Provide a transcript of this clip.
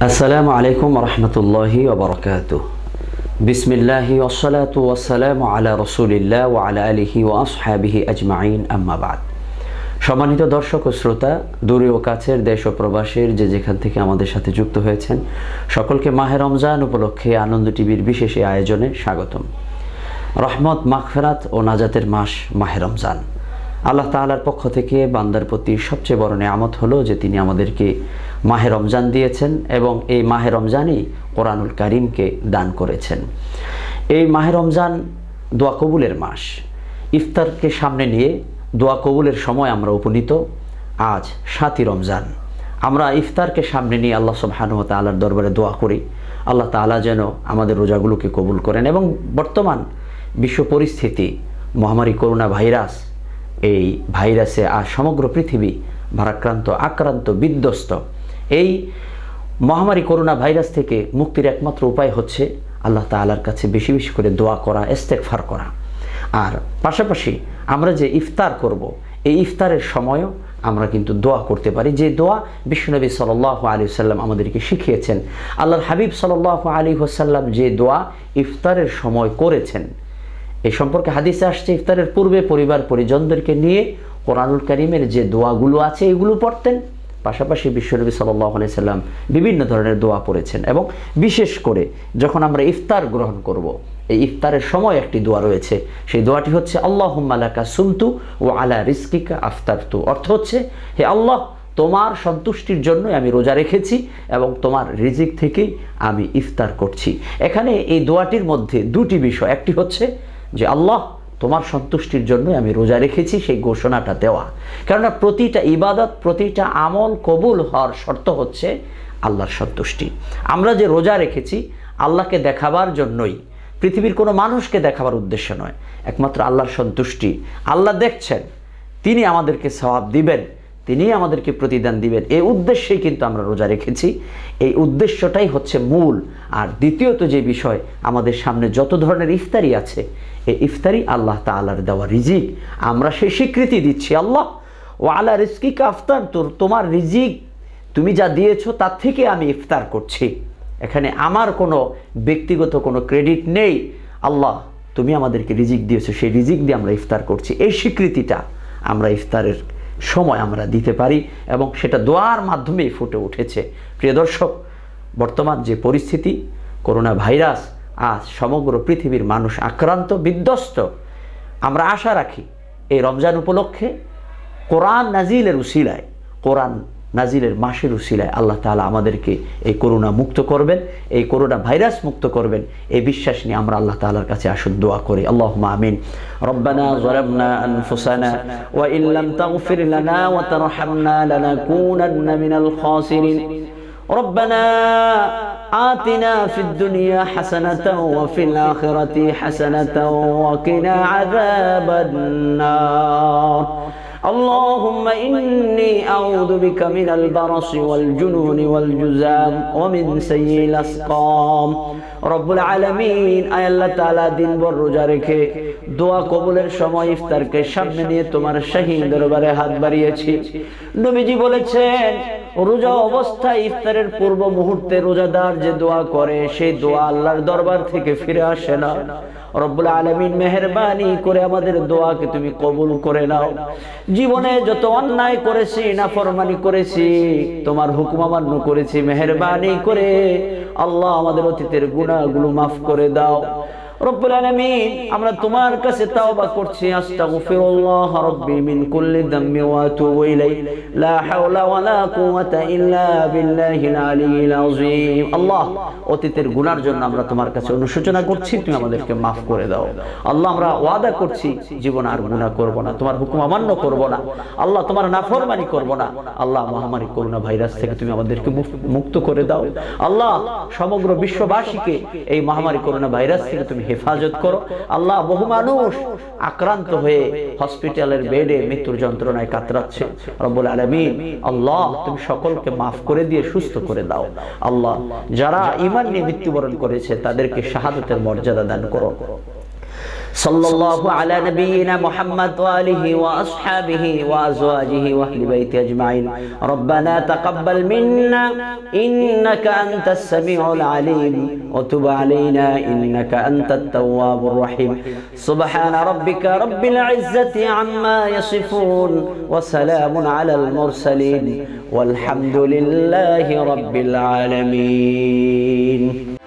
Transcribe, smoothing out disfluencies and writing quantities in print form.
আসসালামু আলাইকুম রহমতুল্লাহি ওয়া বারাকাতুহু। বিসমিল্লাহি ওয়াসসালাতু ওয়াসসালামু আলা রাসূলিল্লাহ ওয়া আলা আলিহি ওয়া আসহাবিহি আজমাইন, আম্মা বাদ। সম্মানিত দর্শক ও শ্রোতা, দূরে ও কাছের, দেশ ও প্রবাসের যে যেখান থেকে আমাদের সাথে যুক্ত হয়েছেন, সকলকে মাহে রমজান উপলক্ষে আনন্দ টিভির বিশেষ আয়োজনে স্বাগতম। রহমত, মাগফিরাত ও নাজাতের মাস মাহে রমজান। আল্লাহ তাআলার পক্ষ থেকে বান্দার প্রতি সবচেয়ে বড় নেয়ামত হলো যে তিনি আমাদেরকে মাহে রমজান দিয়েছেন এবং এই মাহে রমজানই কোরআনুল কারীমকে দান করেছেন। এই মাহে রমজান দোয়া কবুলের মাস। ইফতারকে সামনে নিয়ে দোয়া কবুলের সময় আমরা উপনীত। আজ 7ই রমজান। আমরা ইফতারকে সামনে নিয়ে আল্লাহ সুবহানাহু ওয়া তাআলার দরবারে দোয়া করি আল্লাহ তাআলা যেন আমাদের রোজাগুলোকে কবুল করেন। এবং বর্তমান বিশ্ব পরিস্থিতি, মহামারী করোনা ভাইরাস, এই ভাইরাসে আজ সমগ্র পৃথিবী ভারাক্রান্ত, আক্রান্ত, বিধ্বস্ত। এই মহামারী করোনা ভাইরাস থেকে মুক্তির একমাত্র উপায় হচ্ছে আল্লাহ তাআলার কাছে বেশি বেশি করে দোয়া করা, ইস্তেগফার করা। আর পাশাপাশি আমরা যে ইফতার করব, এই ইফতারের সময়ও আমরা কিন্তু দোয়া করতে পারি, যে দোয়া বিশ্বনবী সাল্লাল্লাহু আলাইহি ওয়াসাল্লাম আমাদেরকে শিখিয়েছেন। আল্লাহর হাবিব সাল্লাল্লাহু আলাইহি ওয়াসাল্লাম যে দোয়া ইফতারের সময় করেছেন, এই সম্পর্কে হাদিসে আসছে, ইফতারের পূর্বে পরিবার পরিজনদেরকে নিয়ে কোরআনুল কারীমের যে দোয়াগুলো আছে এগুলো পড়তেন। পাশাপাশি বিশ্বনবী সাল্লাল্লাহু আলাইহি সাল্লাম বিভিন্ন ধরনের দোয়া পড়েছেন। এবং বিশেষ করে যখন আমরা ইফতার গ্রহণ করব, এই ইফতারের সময় একটি দোয়া রয়েছে, সেই দোয়াটি হচ্ছে আল্লাহুম্মা লাকা সুমতু ওয়া আলা রিজকিকা আফতারতু। অর্থ হচ্ছে, হে আল্লাহ, তোমার সন্তুষ্টির জন্যই আমি রোজা রেখেছি এবং তোমার রিজিক থেকেই আমি ইফতার করছি। এখানে এই দোয়াটির মধ্যে দুটি বিষয়, একটি হচ্ছে যে আল্লাহ, তোমার সন্তুষ্টির জন্যই আমি রোজা রেখেছি, সেই ঘোষণাটা দেওয়া। কেননা প্রতিটা ইবাদত, প্রতিটা আমল কবুল হওয়ার শর্ত হচ্ছে আল্লাহর সন্তুষ্টি। আমরা যে রোজা রেখেছি আল্লাহকে দেখাবার জন্যই, পৃথিবীর কোনো মানুষকে দেখাবার উদ্দেশ্য নয়, একমাত্র আল্লাহর সন্তুষ্টি। আল্লাহ দেখছেন, তিনি আমাদেরকে সওয়াব দিবেন, তিনি আমাদেরকে প্রতিদান দিবেন, এই উদ্দেশ্যেই কিন্তু আমরা রোজা রেখেছি। এই উদ্দেশ্যটাই হচ্ছে মূল। আর দ্বিতীয়ত যে বিষয়, আমাদের সামনে যত ধরনের ইফতারি আছে, এই ইফতারি আল্লাহ তাআলার দেওয়া রিজিক। আমরা সেই স্বীকৃতি দিচ্ছি, আল্লাহ ওয়া আলা রিজকিকা আফতারতু, তোমার রিজিক তুমি যা দিয়েছো তার থেকে আমি ইফতার করছি। এখানে আমার কোনো ব্যক্তিগত কোনো ক্রেডিট নেই। আল্লাহ, তুমি আমাদেরকে রিজিক দিয়েছো, সেই রিজিক দিয়ে আমরা ইফতার করছি। এই স্বীকৃতিটা আমরা ইফতারের সময় আমরা দিতে পারি এবং সেটা দোয়ার মাধ্যমেই ফুটে উঠেছে। প্রিয় দর্শক, বর্তমান যে পরিস্থিতি, করোনা ভাইরাস, আজ সমগ্র পৃথিবীর মানুষ আক্রান্ত, বিধ্বস্ত। আমরা আশা রাখি এই রমজান উপলক্ষে কোরআন নাজিলের উসিলায়, কোরআন নাজিলের মাসের উসিলায় আল্লাহ তাআলা আমাদেরকে এই করোনা মুক্ত করবেন, এই করোনা ভাইরাস মুক্ত করবেন, এই বিশ্বাস নিয়ে আমরা আল্লাহ তাআলার কাছে আসুন দোয়া করি। আল্লাহুম্মা আমিন। রব্বানা যালামনা আনফুসানা ওয়া ইল্লাম তাগফির লানা ওয়া তারহামনা লানাকুনান্না মিনাল খাসিরিন। ربنا آتنا في الدنيا حسنة وفي الآخرة حسنة وقنا عذاب النار. اللهم إني أعوذ بك من البرص والجنون والجذام ومن سيء الأسقام. রব্বুল আলামিন, আয় আল্লাহ তাআলা, দিন ভর রোজা রেখে দোয়া কবুলের সময় ইফতারকে সামনে নিয়ে তোমার শাহী দরবারে হাত বাড়িয়েছি। নবীজি বলেছেন, রোজা অবস্থায় ইফতারের পূর্ব মুহূর্তে রোজাদার যে দোয়া করে, সেই দোয়া আল্লাহর দরবার থেকে ফিরে আসে না। রব্বুল আলামিন, মেহেরবানি করে আমাদের দোয়াকে তুমি কবুল করে নাও। জীবনে যত অন্যায় করেছি, নাফরমানি করেছি, তোমার হুকুম অমান্য করেছি, মেহেরবানি করে আল্লাহ আমাদের অতীতের গুনাহগুলো মাফ করে দাও। রব্বুল আলামিন, আমরা তোমার কাছে তাওবা করছি, আস্তাগফিরুল্লাহ রাব্বি মিন কুল্লি যামবি ওয়া আতুবু ইলাইহি, লা হাওলা ওয়ালা কুওয়াতা ইল্লা বিল্লাহিল আলিয়্যিল আযীম। আল্লাহ, অতীতের গুনার জন্য আমরা তোমার কাছে অনুশোচনা করছি, তুমি আমাদেরকে মাফ করে দাও। আল্লাহ, আমরা ওয়াদা করছি জীবন আর গুনাহ করব না, তোমার হুকুম অমান্য করব না, আল্লাহ তোমার নাফরমানি করব না। আল্লাহ, মহামারী করোনা ভাইরাস থেকে তুমি আমাদেরকে মুক্ত করে দাও। আল্লাহ, সমগ্র বিশ্ববাসীকে এই মহামারী করোনা ভাইরাস থেকে তুমি হেফাজত করো। আল্লাহ, বহু মানুষ আক্রান্ত হয়ে হসপিটালের বেডে মৃত্যুর যন্ত্রণায় কাতরাচ্ছে। রব্বুল আলামিন, আল্লাহ, তুমি সকলকে মাফ করে দিয়ে সুস্থ করে দাও। আল্লাহ, যারা ঈমান নিয়ে মৃত্যুবরণ করেছে তাদেরকে শাহাদাতের মর্যাদা দান করো। সাল্লাল্লাহু আলা নবিয়িনা মুহাম্মদ ওয়া আলিহি ওয়া আসহাবিহি ওয়া আজওয়াজিহি ওয়া আহলি বাইতি আজমাইন। রব্বানা তাকাব্বাল মিন্না ইন্নাকা আনতাস সামিউল আলিম ওয়া তুব আলাইনা ইন্নাকা আনতাত তাওয়াবুর রহিম। সুবহানা রাব্বিকা রাব্বিল ইজ্জাতি আম্মা ইয়াসিফুন ওয়া সালামুন আলাল মুরসালিন ওয়ালহামদুলিল্লাহি রাব্বিল আলামিন।